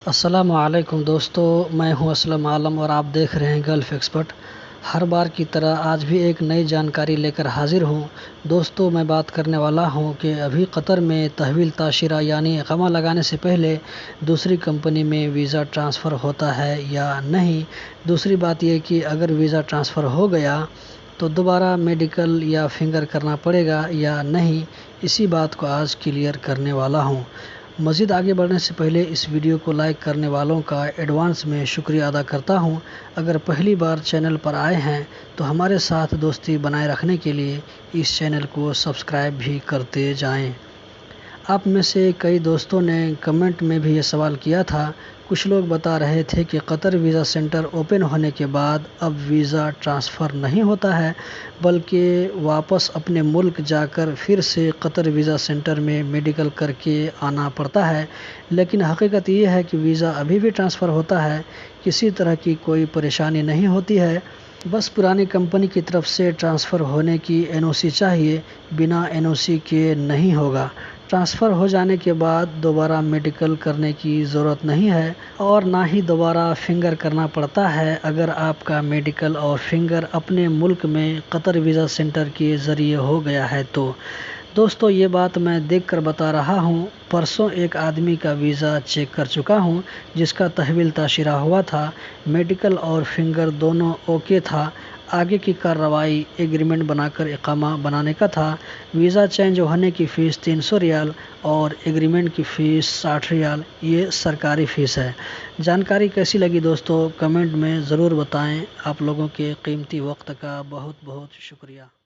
السلام علیکم دوستو، میں ہوں اسلم عالم اور آپ دیکھ رہے ہیں گلف ایکسپرٹ۔ ہر بار کی طرح آج بھی ایک نئی جانکاری لے کر حاضر ہوں۔ دوستو، میں بات کرنے والا ہوں کہ ابھی قطر میں تحویل تاشرہ یعنی اقامہ لگانے سے پہلے دوسری کمپنی میں ویزا ٹرانسفر ہوتا ہے یا نہیں۔ دوسری بات یہ کہ اگر ویزا ٹرانسفر ہو گیا تو دوبارہ میڈیکل یا فنگر کرنا پڑے گا یا نہیں، اسی بات کو آج کلیئر کرنے والا ہوں۔ مزید آگے بڑھنے سے پہلے اس ویڈیو کو لائک کرنے والوں کا ایڈوانس میں شکریہ ادا کرتا ہوں۔ اگر پہلی بار چینل پر آئے ہیں تو ہمارے ساتھ دوستی بنائے رکھنے کے لیے اس چینل کو سبسکرائب بھی کرتے جائیں۔ آپ میں سے کئی دوستوں نے کمنٹ میں بھی یہ سوال کیا تھا۔ کچھ لوگ بتا رہے تھے کہ قطر ویزا سینٹر اوپن ہونے کے بعد اب ویزا ٹرانسفر نہیں ہوتا ہے، بلکہ واپس اپنے ملک جا کر پھر سے قطر ویزا سینٹر میں میڈیکل کر کے آنا پڑتا ہے۔ لیکن حقیقت یہ ہے کہ ویزا ابھی بھی ٹرانسفر ہوتا ہے، کسی طرح کی کوئی پریشانی نہیں ہوتی ہے۔ بس پرانی کمپنی کی طرف سے ٹرانسفر ہونے کی NOC چاہیے، بنا NOC کے نہیں ہوگا۔ ٹرانسفر ہو جانے کے بعد دوبارہ میڈیکل کرنے کی ضرورت نہیں ہے اور نہ ہی دوبارہ فنگر کرنا پڑتا ہے اگر آپ کا میڈیکل اور فنگر اپنے ملک میں قطر ویزا سینٹر کے ذریعے ہو گیا ہے تو۔ دوستو، یہ بات میں دیکھ کر بتا رہا ہوں۔ پرسوں ایک آدمی کا ویزا چیک کر چکا ہوں جس کا تحویل تاشرہ ہوا تھا، میڈیکل اور فنگر دونوں اوکے تھا۔ آگے کی کارروائی ایگریمنٹ بنا کر اقامہ بنانے کا تھا۔ ویزا چینج ہونے کی فیس 300 ریال اور ایگریمنٹ کی فیس 60 ریال، یہ سرکاری فیس ہے۔ جانکاری کیسی لگی دوستو، کمنٹ میں ضرور بتائیں۔ آپ لوگوں کے قیمتی وقت کا بہت بہت شکریہ۔